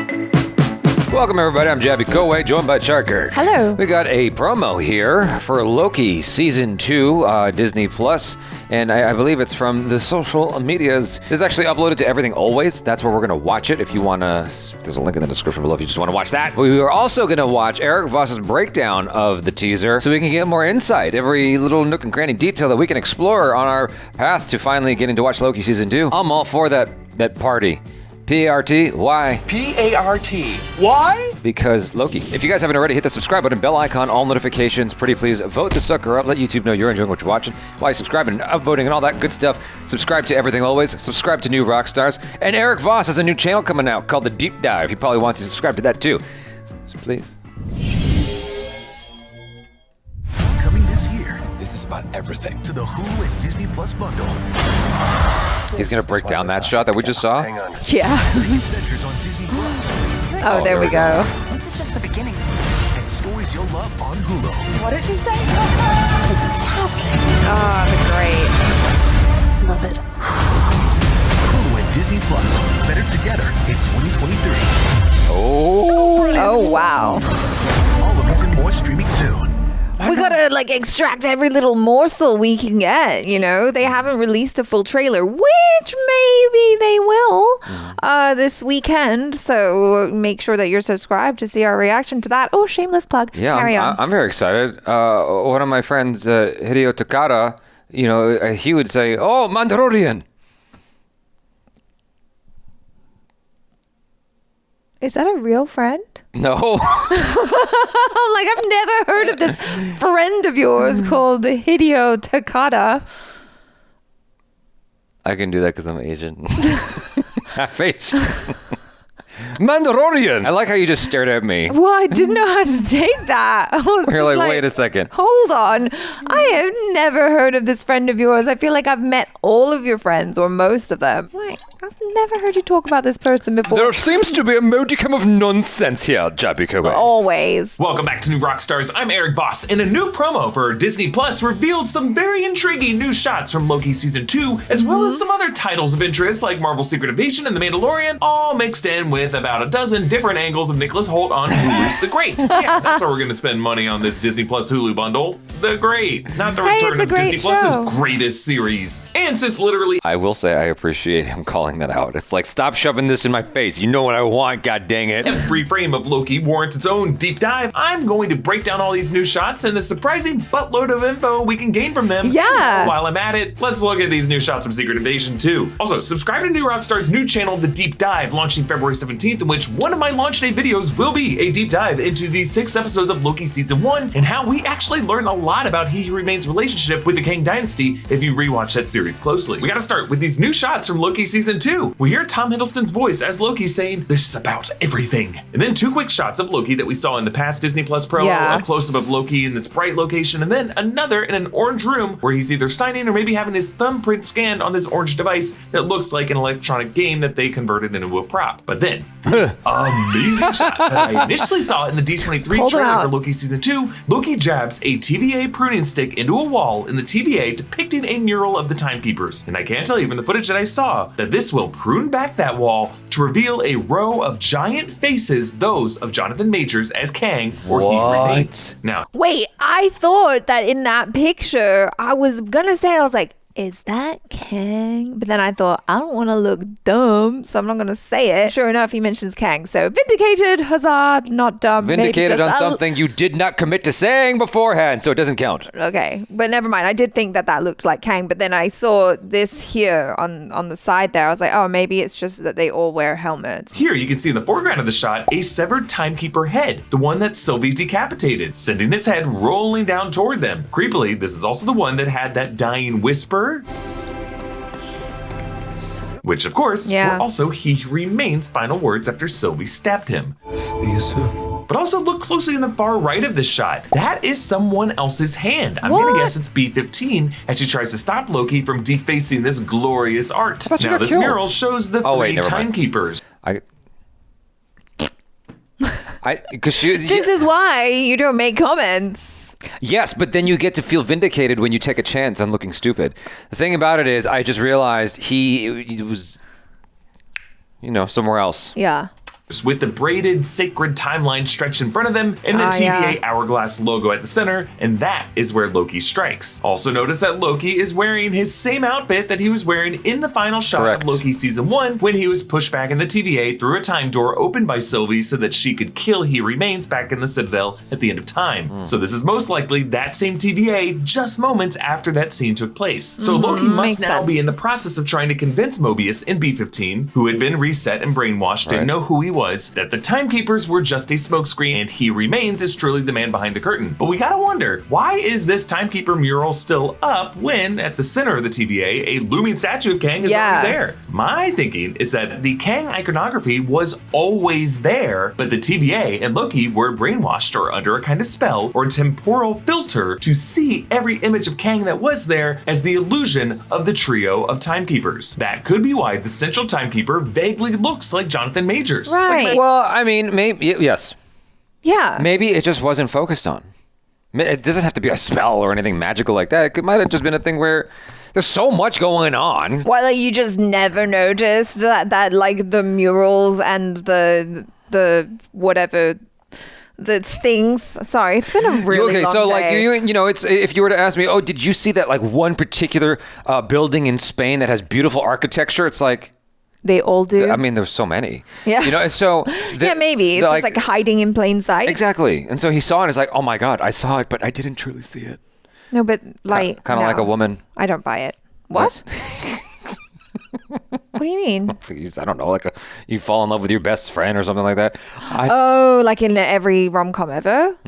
Welcome, everybody. I'm Jabby Coway, joined by Charker. Hello. We got a promo here for Loki Season 2, Disney Plus, and I believe it's from the social medias. It's actually uploaded to Everything Always. That's where we're going to watch it. If you want to, there's a link in the description below if you just want to watch that. We are also going to watch Erik Voss's breakdown of the teaser so we can get more insight, every little nook and cranny detail that we can explore on our path to finally getting to watch Loki Season 2. I'm all for that party. P-A-R-T, why? P-A-R-T, why? Because Loki. If you guys haven't already, hit the subscribe button, bell icon, all notifications. Pretty please vote the sucker up. Let YouTube know you're enjoying what you're watching. While you subscribing and upvoting and all that good stuff. Subscribe to Everything Always. Subscribe to New Rockstars. And Erik Voss has a new channel coming out called The Deep Dive. He probably wants to subscribe to that too. So please. Coming this year This is about everything. to the Hulu and Disney Plus bundle. He's going to break down that shot that we just saw. Hang on. Yeah. Adventures on Disney Plus. Oh, there we go. This is just the beginning. And stories you'll love on Hulu. What did you say? It's dazzling. Oh, the great. Love it. Hulu and Disney Plus. Better together in 2023. Oh, wow. All of these and more streaming soon. We gotta extract every little morsel we can get, you know? They haven't released a full trailer, which maybe they will this weekend. So make sure that you're subscribed to see our reaction to that. Oh, shameless plug. Yeah, Carry on. I'm very excited. One of my friends, Hideo Takada, he would say, "Oh, Mandalorian." Is that a real friend? No. I've never heard of this friend of yours called Hideo Takada. I can do that because I'm Asian. Half Asian. Mandalorian. I like how you just stared at me. Well, I didn't know how to take that. I was You're just like, wait a second. Hold on. I have never heard of this friend of yours. I feel like I've met all of your friends or most of them. I've never heard you talk about this person before. There seems to be a modicum of nonsense here, Jabby Coway. Always. Welcome back to New Rockstars. I'm Erik Voss, and a new promo for Disney Plus revealed some very intriguing new shots from Loki Season 2, as well as some other titles of interest like Marvel's Secret Invasion and The Mandalorian, all mixed in with about a dozen different angles of Nicholas Hoult on Hulu's The Great. Yeah, that's where we're going to spend money on this Disney Plus Hulu bundle. The Great, not the return of Disney Plus's greatest series. And since literally I will say I appreciate him calling that out. It's like, stop shoving this in my face. You know what I want, god dang it. every frame of Loki warrants its own deep dive, I'm going to break down all these new shots and the surprising buttload of info we can gain from them. Yeah. While I'm at it, let's look at these new shots from Secret Invasion 2. Also, subscribe to New Rockstar's new channel, The Deep Dive, launching February 17th, in which one of my launch day videos will be a deep dive into the 6 episodes of Loki Season 1 and how we actually learn a lot about He Who Remain's relationship with the Kang Dynasty if you rewatch that series closely. We gotta start with these new shots from Loki Season 2. We hear Tom Hiddleston's voice as Loki saying, "This is about everything." And then 2 quick shots of Loki that we saw in the past Disney Plus promo, Yeah. a close-up of Loki in this bright location, and then another in an orange room where he's either signing or maybe having his thumbprint scanned on this orange device that looks like an electronic game that they converted into a prop. But then, this amazing shot that I initially saw in the D23 Hold trailer on. for Loki Season 2, Loki jabs a TVA pruning stick into a wall in the TVA depicting a mural of the Timekeepers. And I can't tell you from the footage that I saw that this will prune back that wall to reveal a row of giant faces, those of Jonathan Majors as Kang or He Who Remains. Now, Wait, I thought that in that picture, I was like, is that Kang? But then I thought, I don't want to look dumb, so I'm not going to say it. Sure enough, he mentions Kang. So vindicated, huzzah, not dumb. maybe Vindicated just on something you did not commit to saying beforehand, so it doesn't count. Okay, but never mind. I did think that looked like Kang, but then I saw this here on the side there. I was like, oh, maybe it's just that they all wear helmets. here you can see in the foreground of the shot a severed Timekeeper head, the one that Sylvie decapitated, sending its head rolling down toward them. Creepily, this is also the one that had that dying whisper, which of course were also He Who Remains' final words after Sylvie stabbed him. But also look closely in the far right of this shot. That is someone else's hand. I'm gonna guess it's B-15 as she tries to stop Loki from defacing this glorious art. thought she Now got this killed. mural shows the Oh, wait, three never mind. Timekeepers. This is why you don't make comments. Yes, but then you get to feel vindicated when you take a chance on looking stupid. The thing about it is, I just realized he was, somewhere else. Yeah. with the braided sacred timeline stretched in front of them and the TVA hourglass logo at the center, and that is where Loki strikes. Also notice that Loki is wearing his same outfit that he was wearing in the final shot of Loki season 1 when he was pushed back in the TVA through a time door opened by Sylvie so that she could kill He Remains back in the Citadel at the end of time. So this is most likely that same TVA just moments after that scene took place. So Loki must now be in the process of trying to convince Mobius in B-15, who had been reset and brainwashed, didn't know who he was, that the Timekeepers were just a smokescreen and He Remains is truly the man behind the curtain. But we gotta wonder, why is this Timekeeper mural still up when at the center of the TVA, a looming statue of Kang is already there? My thinking is that the Kang iconography was always there, but the TVA and Loki were brainwashed or under a kind of spell or temporal filter to see every image of Kang that was there as the illusion of the trio of Timekeepers. That could be why the central Timekeeper vaguely looks like Jonathan Majors. Right. Well, I mean, maybe, yes. Yeah. Maybe it just wasn't focused on. It doesn't have to be a spell or anything magical like that. It might have just been a thing where there's so much going on. Well, like you just never noticed that like the murals and the whatever the things. Sorry, it's been a really long so day. like you know, it's if you were to ask me, oh, did you see that like one particular building in Spain that has beautiful architecture? It's like they all do. I mean, there's so many. Yeah. You know, and so yeah, maybe it's just like hiding in plain sight. Exactly. And so he saw it. And it's like, oh my God, I saw it, but I didn't truly see it. No, but like kind of like a woman. I don't buy it. What? What do you mean? I don't know, like you fall in love with your best friend or something like that. Like in every rom-com ever?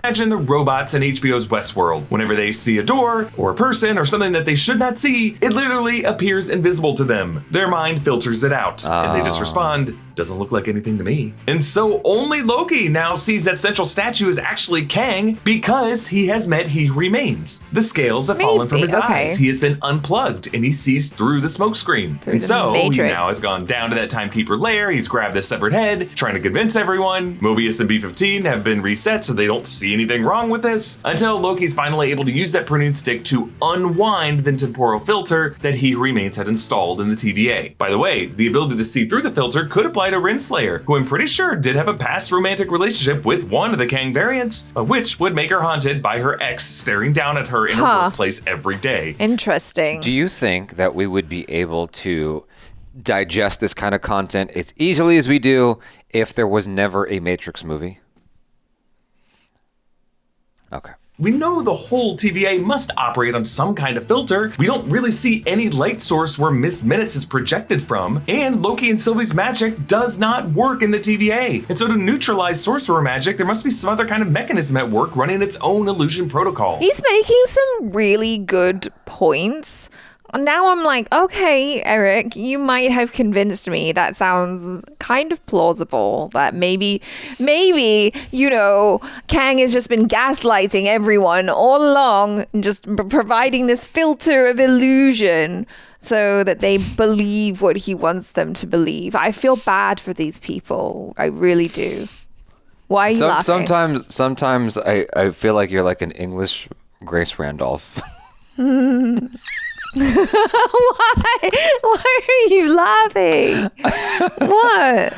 Imagine the robots in HBO's Westworld. Whenever they see a door or a person or something that they should not see, it literally appears invisible to them. Their mind filters it out, and they just respond, doesn't look like anything to me. And so only Loki now sees that central statue is actually Kang because he has met He Remains. The scales have fallen from his eyes. He has been unplugged and he sees through the smokescreen. And so he now has gone down to that Timekeeper lair. He's grabbed his severed head, trying to convince everyone. Mobius and B-15 have been reset so they don't see anything wrong with this, until Loki's finally able to use that pruning stick to unwind the temporal filter that He Remains had installed in the TVA. By the way, the ability to see through the filter could apply to Renslayer, who I'm pretty sure did have a past romantic relationship with one of the Kang variants, which would make her haunted by her ex staring down at her in her workplace every day. Interesting. Do you think that we would be able to digest this kind of content as easily as we do if there was never a Matrix movie? Okay. We know the whole TVA must operate on some kind of filter. We don't really see any light source where Miss Minutes is projected from, and Loki and Sylvie's magic does not work in the TVA. And so to neutralize sorcerer magic, there must be some other kind of mechanism at work running its own illusion protocol. He's making some really good points. Now I'm like, okay, Eric, you might have convinced me. That sounds kind of plausible. That maybe, you know, Kang has just been gaslighting everyone all along and just providing this filter of illusion so that they believe what he wants them to believe. I feel bad for these people. I really do. Why are you laughing? Sometimes I feel like you're like an English Grace Randolph. Why are you laughing? What?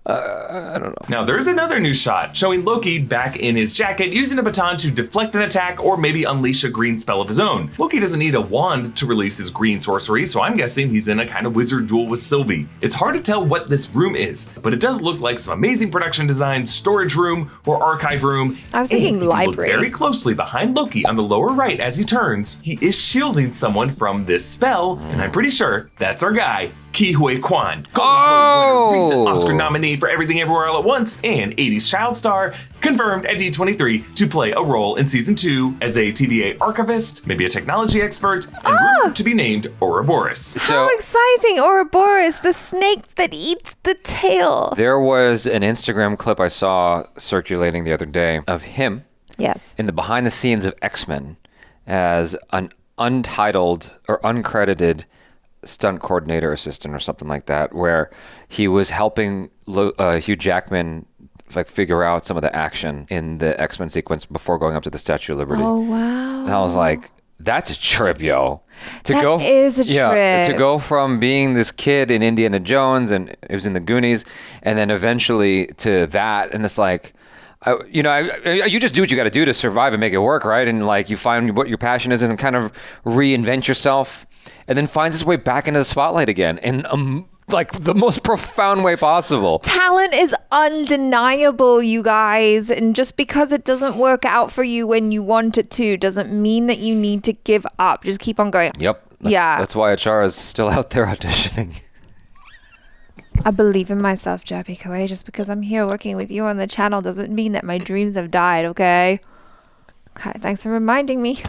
I don't know. Now, there's another new shot showing Loki back in his jacket using a baton to deflect an attack or maybe unleash a green spell of his own. Loki doesn't need a wand to release his green sorcery, so I'm guessing he's in a kind of wizard duel with Sylvie. It's hard to tell what this room is, but it does look like some amazing production design storage room or archive room. I was thinking library. Look very closely behind Loki on the lower right as he turns, he is shielding someone from this spell, and I'm pretty sure that's our guy, Ke Huy Quan. Recent Oscar nominee for Everything Everywhere All at Once and 80s child star, confirmed at D23 to play a role in season 2 as a TVA archivist, maybe a technology expert, and rumored to be named Ouroboros. How exciting! Ouroboros, the snake that eats the tail. There was an Instagram clip I saw circulating the other day of him in the behind the scenes of X-Men as an untitled or uncredited stunt coordinator assistant or something like that, where he was helping Hugh Jackman like figure out some of the action in the X-Men sequence before going up to the Statue of Liberty. Oh, wow. And I was like, That's a trip, yo. That is a trip. To go from being this kid in Indiana Jones, and it was in the Goonies, and then eventually to that, and it's like, you just do what you got to do to survive and make it work, right? And like you find what your passion is, and kind of reinvent yourself, and then finds its way back into the spotlight again, in like the most profound way possible. Talent is undeniable, you guys, and just because it doesn't work out for you when you want it to doesn't mean that you need to give up. Just keep on going. Yep. That's why Achara's still out there auditioning. I believe in myself, Jabby Koei. Just because I'm here working with you on the channel doesn't mean that my dreams have died, okay? Okay, thanks for reminding me.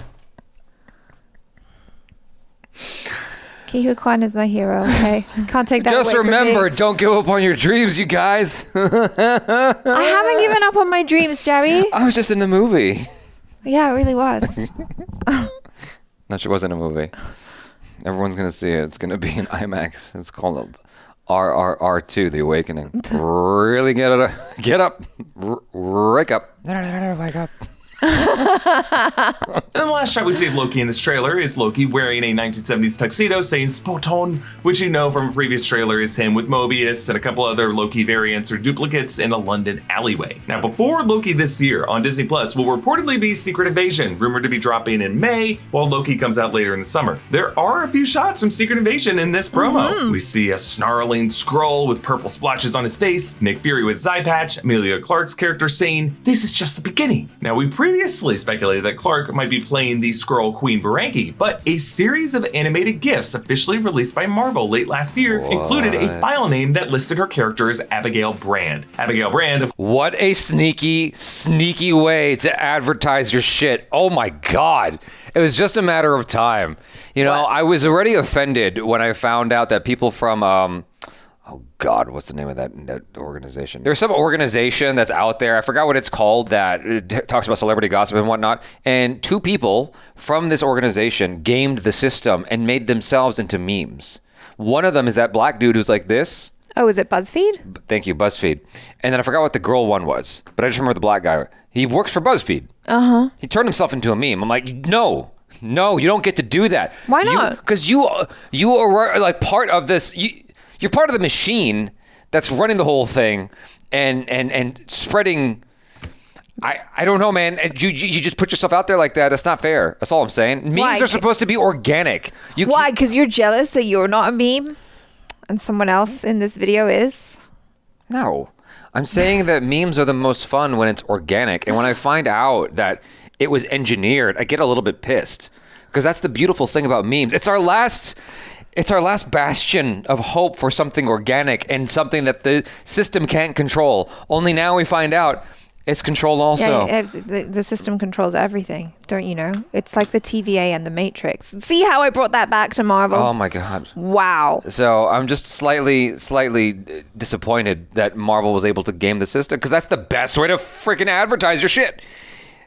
Kihu Kwan is my hero, okay? Can't take that Just away from me. remember, don't give up on your dreams, you guys. I haven't given up on my dreams, Jabby. I was just in the movie. Yeah, it really was. No, she wasn't in a movie. Everyone's going to see it. It's going to be in IMAX. It's called RRR2, The Awakening. Really get up. Wake up. Wake up. And the last shot we see of Loki in this trailer is Loki wearing a 1970s tuxedo saying Spoton, which you know from a previous trailer is him with Mobius and a couple other Loki variants or duplicates in a London alleyway. Now, before Loki this year on Disney Plus will reportedly be Secret Invasion, rumored to be dropping in May, while Loki comes out later in the summer. There are a few shots from Secret Invasion in this promo. We see a snarling Skrull with purple splotches on his face, Nick Fury with his eye patch, Emilia Clarke's character saying, "This is just the beginning." Now, we previously speculated that Clarke might be playing the Skrull Queen Varangi, but a series of animated GIFs officially released by Marvel late last year included a file name that listed her character as Abigail Brand. Abigail Brand. What a sneaky way to advertise your shit. Oh my God. It was just a matter of time. You know, I was already offended when I found out that people from, oh God, what's the name of that organization? There's some organization that's out there. I forgot what it's called that talks about celebrity gossip and whatnot. And two people from this organization gamed the system and made themselves into memes. One of them is that black dude who's like this. Oh, is it BuzzFeed? Thank you, BuzzFeed. And then I forgot what the girl one was, but I just remember the black guy. He works for BuzzFeed. Uh-huh. He turned himself into a meme. I'm like, no, you don't get to do that. Why not? Because you are like part of this. You're part of the machine that's running the whole thing and spreading. I don't know, man. You just put yourself out there like that. That's not fair. That's all I'm saying. Memes are supposed to be organic. Why? Because you're jealous that you're not a meme and someone else in this video is? No. I'm saying that memes are the most fun when it's organic. And when I find out that it was engineered, I get a little bit pissed. Because that's the beautiful thing about memes. It's our last bastion of hope for something organic and something that the system can't control. Only now we find out it's controlled also. Yeah, the system controls everything, don't you know? It's like the TVA and the Matrix. See how I brought that back to Marvel? Oh my God. Wow. So I'm just slightly disappointed that Marvel was able to game the system, because that's the best way to freaking advertise your shit.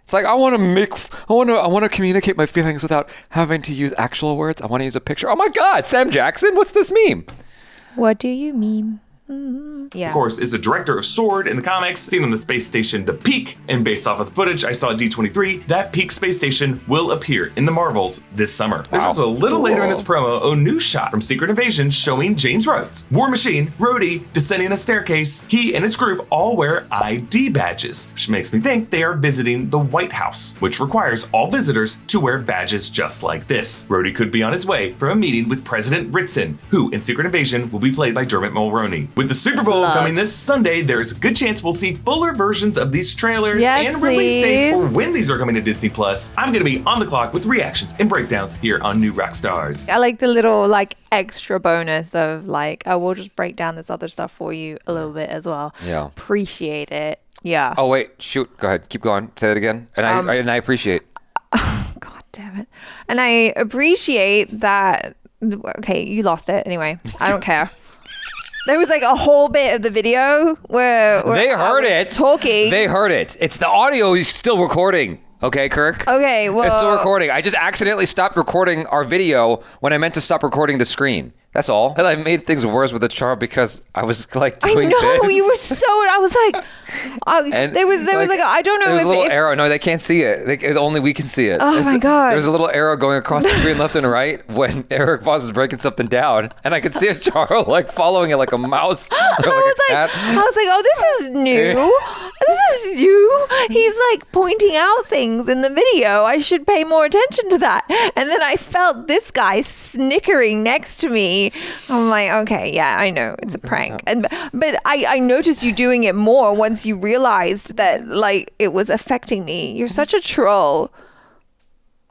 It's like, I want to communicate my feelings without having to use actual words. I want to use a picture. Oh my God, Sam Jackson, what's this meme? What do you meme? Yeah. Of course, is the director of S.W.O.R.D. in the comics, seen on the space station The Peak, and based off of the footage I saw at D23, that Peak space station will appear in the Marvels this summer. There's also a little later in this promo a new shot from Secret Invasion showing James Rhodes, War Machine, Rhodey, descending a staircase. He and his group all wear ID badges, which makes me think they are visiting the White House, which requires all visitors to wear badges just like this. Rhodey could be on his way from a meeting with President Ritson, who in Secret Invasion will be played by Dermot Mulroney. With the Super Bowl coming this Sunday, there's a good chance we'll see fuller versions of these trailers and release dates for when these are coming to Disney Plus. I'm going to be on the clock with reactions and breakdowns here on New Rockstars. I like the little extra bonus of we'll just break down this other stuff for you a little bit as well. Yeah. Appreciate it. Yeah. Oh wait, shoot. Go ahead. Keep going. Say that again. And I appreciate. God damn it. And I appreciate that. Okay, you lost it anyway. I don't care. There was a whole bit of the video where they heard it talking. They heard it. It's the audio is still recording. Okay, Kirk? Okay, well... It's still recording. I just accidentally stopped recording our video when I meant to stop recording the screen. That's all. And I made things worse with the char because I was like doing this. I know, you were so, I was like, there was like, I don't know there was if a little arrow. No, they can't see it. Only we can see it. Oh my God. There was a little arrow going across the screen left and right when Erik Voss was breaking something down. And I could see a char like following it like a mouse. I was like, oh, this is new. This is new. He's like pointing out things in the video. I should pay more attention to that. And then I felt this guy snickering next to me. I'm like, okay, yeah, I know it's a prank. But I noticed you doing it more once you realized that like it was affecting me. You're such a troll.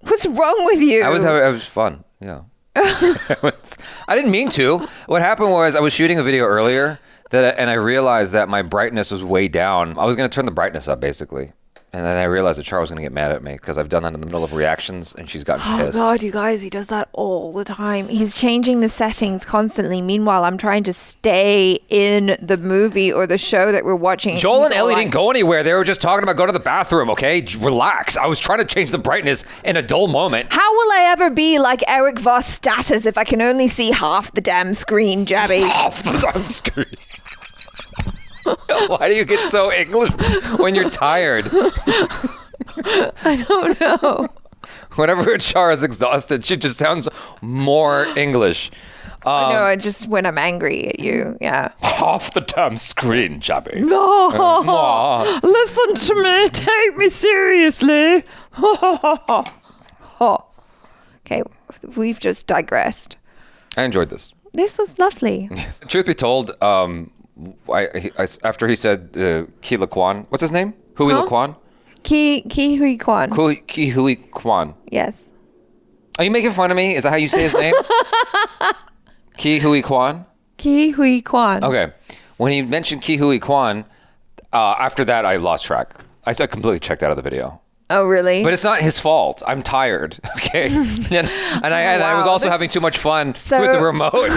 What's wrong with you? It was fun. Yeah. I didn't mean to. What happened was I was shooting a video earlier and I realized that my brightness was way down. I was going to turn the brightness up basically. And then I realized that Char was going to get mad at me because I've done that in the middle of reactions and she's gotten pissed. Oh God, you guys, he does that all the time. He's changing the settings constantly. Meanwhile, I'm trying to stay in the movie or the show that we're watching. Joel and Ellie didn't go anywhere. They were just talking about going to the bathroom, okay? Relax. I was trying to change the brightness in a dull moment. How will I ever be like Erik Voss status if I can only see half the damn screen, Jabby? Half the damn screen. Why do you get so English when you're tired? I don't know. Whenever Char is exhausted, she just sounds more English. I know, just when I'm angry at you, yeah. Half the damn screen, Jabby. No, listen to me. Take me seriously. Okay, we've just digressed. I enjoyed this. This was lovely. Truth be told, after he said Ki Laquan, what's his name? Hui Laquan? Ki Hui Kwan. Ki Hui Kwan. Yes. Are you making fun of me? Is that how you say his name? Ki Hui Kwan? Ki Hui Kwan. Okay. When he mentioned Ki Hui Kwan, after that I lost track. I completely checked out of the video. Oh, really? But it's not his fault. I'm tired. Okay. and I was also having too much fun with the remote.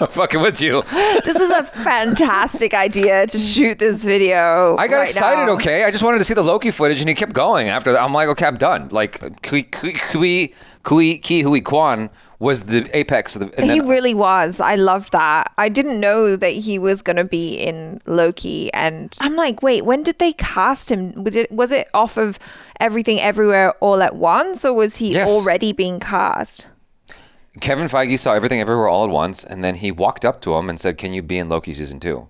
Fucking with you. This is a fantastic idea to shoot this video. I got right excited, now. okay? I just wanted to see the Loki footage and he kept going after that. I'm like, okay, I'm done. Like, Ki Hui Kwan was the apex of the... He really was. I loved that. I didn't know that he was going to be in Loki. And I'm like, wait, when did they cast him? Was it off of Everything Everywhere All at Once? Or was he already being cast? Kevin Feige saw Everything Everywhere All at Once. And then he walked up to him and said, can you be in Loki season 2?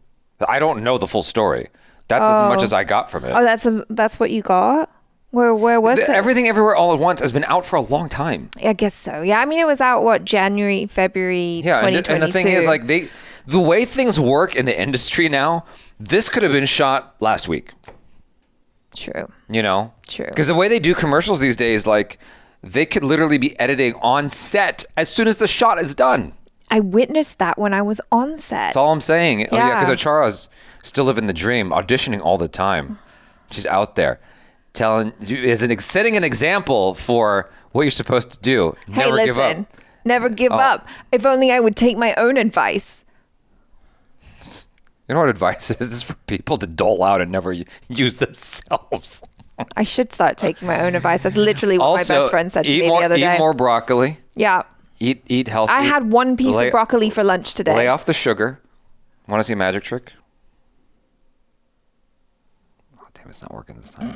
I don't know the full story. That's as much as I got from it. Oh, that's what you got? Where was this? Everything Everywhere All at Once has been out for a long time. I guess so. Yeah, I mean, it was out, January, February 2022. And the thing is, like, the way things work in the industry now, this could have been shot last week. True. You know? True. Because the way they do commercials these days, like, they could literally be editing on set as soon as the shot is done. I witnessed that when I was on set. That's all I'm saying. Yeah. Oh, yeah, because Achara's still living the dream, auditioning all the time. She's out there. Setting an example for what you're supposed to do. Never give up. Never give up. If only I would take my own advice. You know what advice is? This is for people to dole out and never use themselves. I should start taking my own advice. That's literally what my best friend said to me the other day. Eat more broccoli. Yeah. Eat healthy. I had one piece of broccoli for lunch today. Lay off the sugar. Want to see a magic trick? Oh, damn, it's not working this time.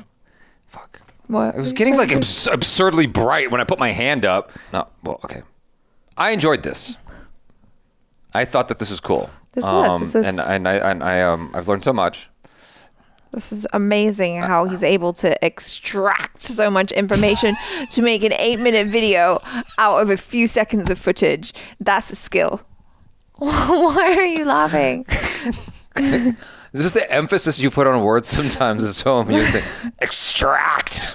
Fuck. What? It was getting like absurdly bright when I put my hand up. No, well, okay. I enjoyed this. I thought that this was cool. This was. And I've learned so much. This is amazing how he's able to extract so much information to make an 8-minute video out of a few seconds of footage. That's a skill. Why are you laughing? This is the emphasis you put on words sometimes is so amusing. Extract.